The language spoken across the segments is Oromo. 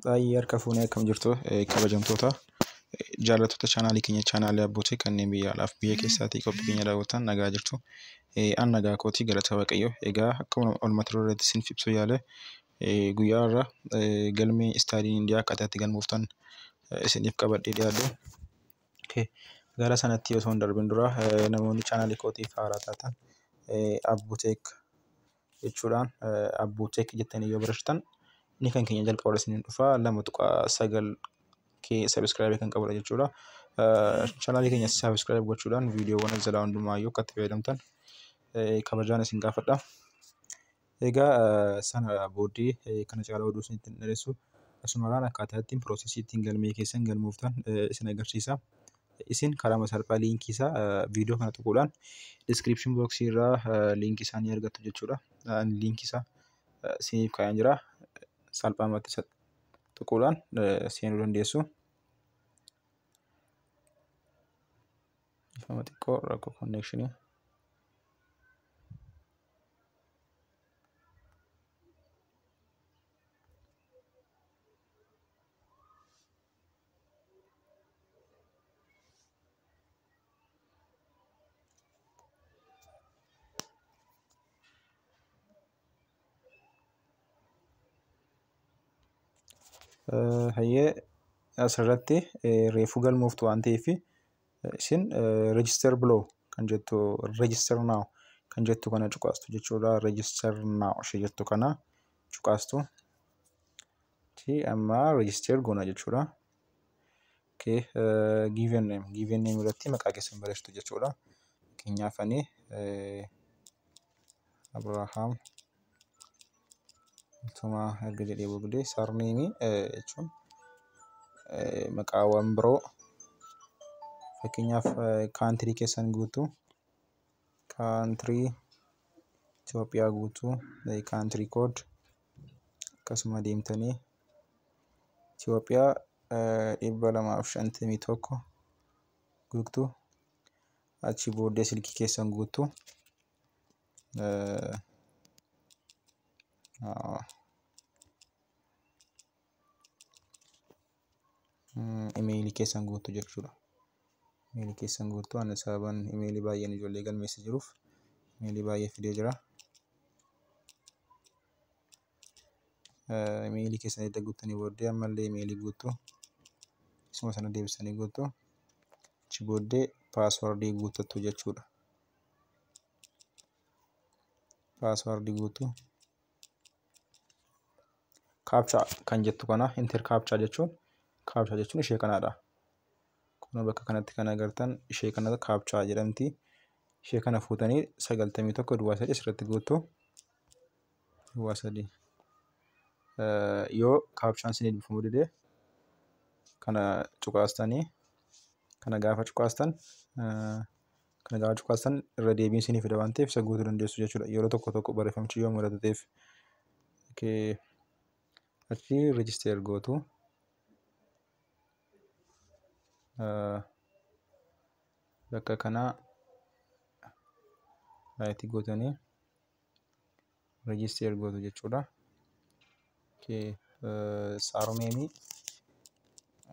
Harka fuunee akkam jirtu kabajamtoota jaallattoota chaanaalii keenya chaanaalii abbootii kanneen biyyaalaaf biyya keessaatii qophii keenya daawwatan nagaa jirtu. An nagaa kootii galata waaqayyoo. Egaa akkuma olmata duratti isin ibsuu yaale guyyaa irra galmee istaadiin Indiyaa akkaataa itti galmooftan isiniif qabadhee dhiyaadhe. Gara sanatti osoo hin darbin dura namoonni chaanaalii kootiif haaraa taatan Abbuuteek jechuudhaan Abbuuteek jettanii yoo barreessitan inni kan keenya jalqaba isiniin dhufa 2.9 subscribe kan qabudha jechuudha. Chaanaalii keenya subscribe gochuudhaan viidiyoowwan jalaa hundumaayyuu akka itti fayyadamtan kabajaan isin gaafadha. Egaa sana booddee kana caalaa oduu isinitti hin dheeressu asumarraan akkaataa ittiin piroosesii ittiin galmee keessan galmooftan isin agarsiisa. Isin karaa salphaa liinkii isaa viidiyoo kana tuquudhaan description box irraa liinkii isaanii argattu jechuudha. Liinkii isaa isiniif kaa'een jira. Salphaamatti tuquudhaan seenuu dandeessu. Ifama xiqqoo rakkoo konnekshinii. Hayyee asirratti reefuu galmooftu waan ta'eef isin register below kan jettu register now kan jettu kana cuqaastu jechuudha. Register now ishee jettu kana cuqaastu. Amma register goona jechuudha. Given name irratti maqaa keessan barreessitu jechuudha. Fakkeenyaaf ani Abrahaam Tuma erga jedhee boodee sarneemii jechuun maqaawwan biroo fakkeenyaaf kaantirii keessan guutuu kaantirii Itoophiyaa guutuu kaantirii kood akkasuma deemtanii Itoophiyaa 251 guutuu achi booddee silkii keessan guutuu emailii keessan guutuu jechuudha. Emailii keessan guutuu ani sababaan emailii baay'een ijoollee galmeessee jiruuf emailii baay'ee fidee jira. Emailii keessan edda guuttanii booddee ammallee emailii guutuu isuma sana deebisanii guutuu achi booddee paaswordii guutattu jechuudha. Paaswordii guutuu kaapchaa kan jettu kana inter kaapchaa jechuun ishee kanaadha. Kun bakka kanatti kan agartan ishee kana kaapchaa jedhamti. Ishee kana fuutanii 91 duwwaa 3 asirratti guutuu duwwaa 3 yoo kaapchaan isin eebbifamuu didee kana cuqaastanii kana gaafa cuqaastan irra deebiin isinii fida waan ta'eef isa guutuu dandeessu jechuudha. Yeroo tokko barreeffamchi yoo mudatu ta'eef achi register gootu. Bakka kana itti gootanii register gootu jechuudha. Saarneemii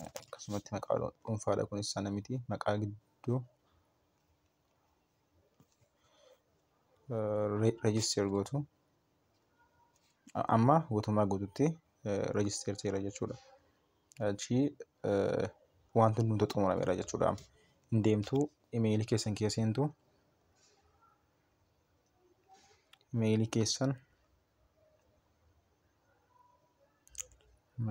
akkasumatti maqaa dhuunfaadha kunis sana miti maqaa gidduu register gootu. Amma guutummaa guututti register ta'eera jechuudha. Achi wanti nuti xumurameera jechuudha. Hin deemtuu emailii keessan keessa seentu emailii keessan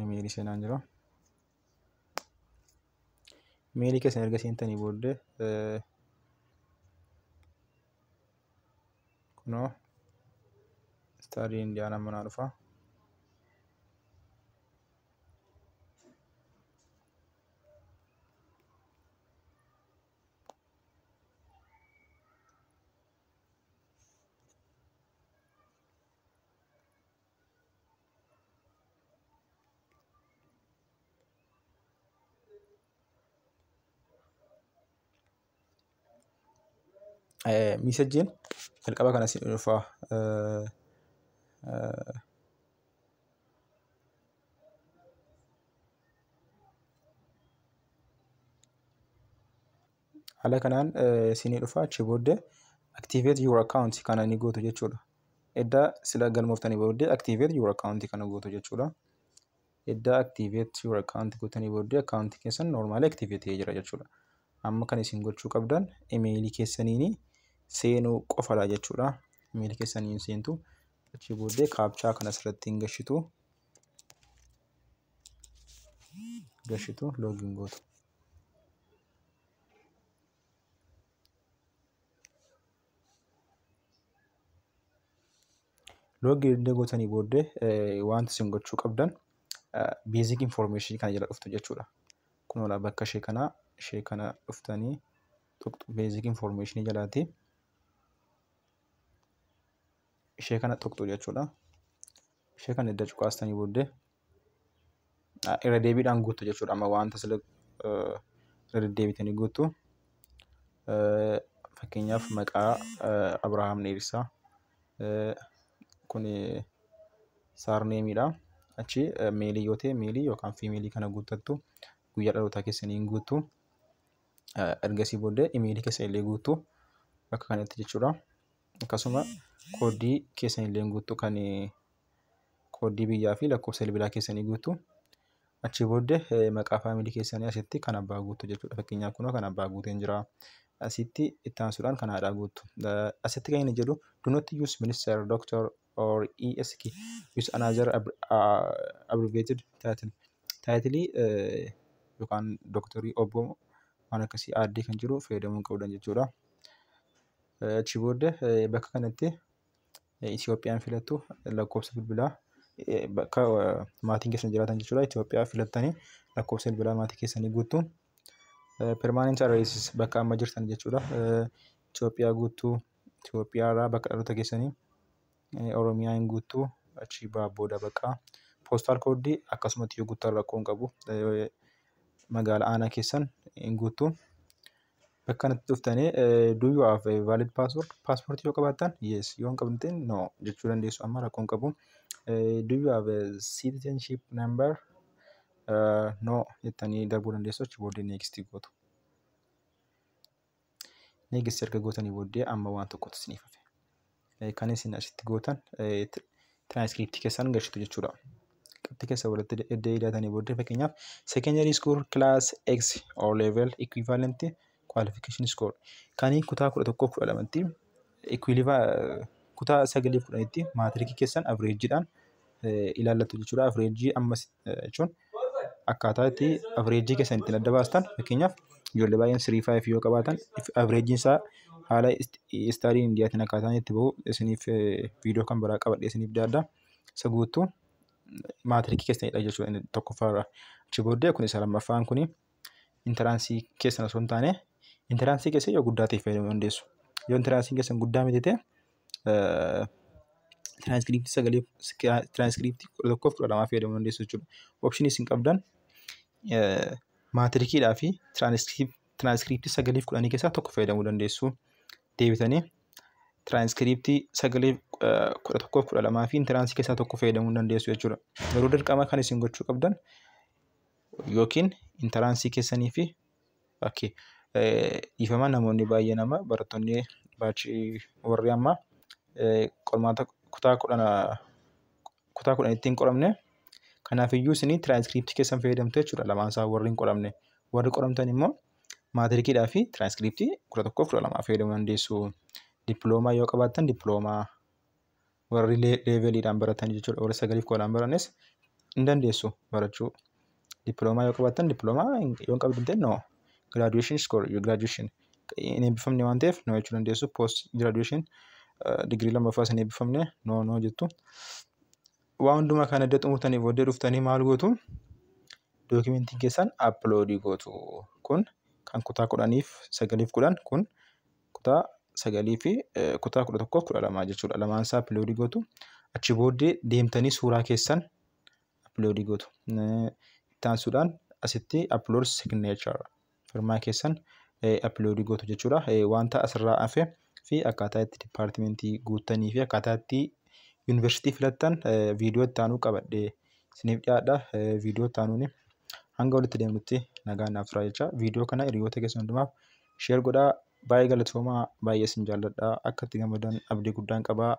emailii seenaan jira. Emailii keessan erga seentanii booddee kunoo istaadii Indiyaa nama naa dhufa. Miisajjiin jalqaba kana isin dhufa Haala kanaan isinii dhufa achi booddee activate your account kana ni gootu jechuudha. Edda sila galmooftanii booddee activate your account kana gootu jechuudha. Edda activate your account gootanii booddee account keessan normally activate jira jechuudha. Amma kan isin gochuu qabdan emailii keessaniin seenuu qofadha jechuudha. Emailii keessaniin seentu achi booddee captcha kana asirratti hin gashitu login gootu. Login gootanii booddee wanta isin gochuu qabdan basic information kana jala dhuftu jechuudha. Kunola bakka ishee kana dhuftanii basic information jalaati. Ishee kana tuqxu jechuudha. Ishee kana edda cuqaastanii booddee irra deebiidhaan guutu jechuudha. Amma wanta sila irra deebitanii guutu. Fakkeenyaaf maqaa Abrahaam Dheerisaa kun saarneemiidha. Achi meelii yoo ta'e meelii yookaan fiimeelii kana guuttattu guyyaa dhalootaa keessaniin guutu. Ergasii booddee imeelii keessan illee guutu bakka kanatti jechuudha. Akkasuma koodii keessan illee guutu kan koodii biyyaa fi lakkoofsa bilbilaa keessanii guutu. Achi booddee maqaa faamilii keessanii asitti kan abbaa guutu jechuudha. Fakkeenyaaf kunoo kan abbaa guuteen jira. Asitti itti aansuudhaan kan haadhaa guutu. Asitti kan inni jedhu do not use minister, doctor or ESK use another abbreviated title. Taayitilii yookaan doktorii obbo waan akkasii aaddee kan jiru fayyadamuu qabdan jechuudha. Achi booddee bakka kanatti Itoophiyaan filattu lakkoofsa bilbilaa bakka maatiin keessan jiraatan jechuudha. Itoophiyaa filattanii lakkoofsa bilbilaa maatii keessanii guutu. Permanent address bakka amma jirtan jechuudha. Itoophiyaa guutuu. Itoophiyaa irraa bakka dhaloota keessanii Oromiyaa hin guutu. Achi booda bakka postal code akkasumatti yoo guutan rakkoo hin qabu. Magaalaa aanaa keessan hin guutu. Bakka kanatti dhuftanii do you have a valid passport? Passport yoo qabaattan yes, yoo hin qabne no jechuu dandeessu. Amma rakkoo hin qabu. Do you have a citizenship number? No jettanii darbuu dandeessu. Achi booddee next gootu. Next erga gootanii booddee amma waan tokkotu isiniif hafe. Kan isin asitti gootan transcript keessan gashitu jechuudha. Qabxii keessa walitti edda hidhatanii booddee fakkeenyaaf secondary school class X or level equivalent qualification score kan kutaa 11-12tti kutaa 9-10tti maatirikii keessan average-dhaan ilaallattu jechuudha. Average ammas jechuun akkaataa itti average keessan ittiin adda baastan fakkeenyaaf ijoollee baay'een 3-5 yoo qabaatan average isaa haala study Indiyaatiin akkaataan itti bahu isiniif viidiyoo kan biraa qabadhee isiniif daadda isa guutuu maatirikii keessanidha jechuudha tokkoffaarraa. Achi booddee kun isa lammaffaan kun intaraansii keessan osoo hin taane intaraansii keessa yoo guddaa ta'e fayyadamuu dandeessu. Yoo intaraansiin keessan guddaa miti ta'e tiraanskriptii 11-12 fayyadamuu dandeessu jechuudha. Optionii isin qabdan maatirikiidhaa fi tiraanskriptii 9-10 keessaa tokko fayyadamuu dandeessu. Deebitanii tiraanskriptii 9-11-12 fi intaraansii keessaa tokko fayyadamuu dandeessu jechuudha. Garuu dirqama kan isin gochuu qabdan yookiin intaraansii keessanii fi dhiifama namoonni baay'ee nama barattoonni baachii warri amma qormaata kutaa 10 ittiin qoramne kanaafiyyuu isin tiraanskriptii keessan fayyadamtu jechuudha. Lamaan isaa warri hin qoramne warri qoramtan immoo maatirikiidhaa fi tiraanskriptii 11-12 fayyadamuu dandeessu. Dippiloomaa yoo qabaattan dippiloomaa warri leeveliidhaan baratan jechuudha. Warri 9-10 baranis hin dandeessu barachuu. Dippiloomaa yoo qabaattan dippiloomaa yoo hin qabdan no. Graduation score your graduation in eebbifamne waan ta'eef no jechuu dandeessu. Post graduation digirii lammaffaa isin eebbifamne no jettu. Waan hundumaa kana edda xumurtanii booddee dhuftanii maal gootu? Dookimentiin keessan uploadii gootu. Kun kan kutaa 10-9-10 kun kutaa 9 fi kutaa 11-12 jechuudha. Lamaan isaa uploadii gootu. Achi booddee deemtanii suuraa keessan uploadii gootu. Itti aansuudhaan asitti upload signature firmaa keessan uploadii gootu jechuudha. Wanta asirraa hafe fi akkaataa itti dipaartimentii guuttanii fi akkaataa itti yuunivarsiitii filattan viidiyoo itti aanuu qabadhee isiniif dhiyaadha. Viidiyoo itti aanuun hanga walitti deemnutti nagaan naaf turaa jecha viidiyoo kana hiriyoota keessan hundumaaf sheer godhaa. Baay'ee galatoomaa, baay'ee isin jaalladhaa. Akka itti gammadan abdii guddaan qabaa.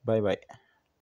Baay'ee baay'ee.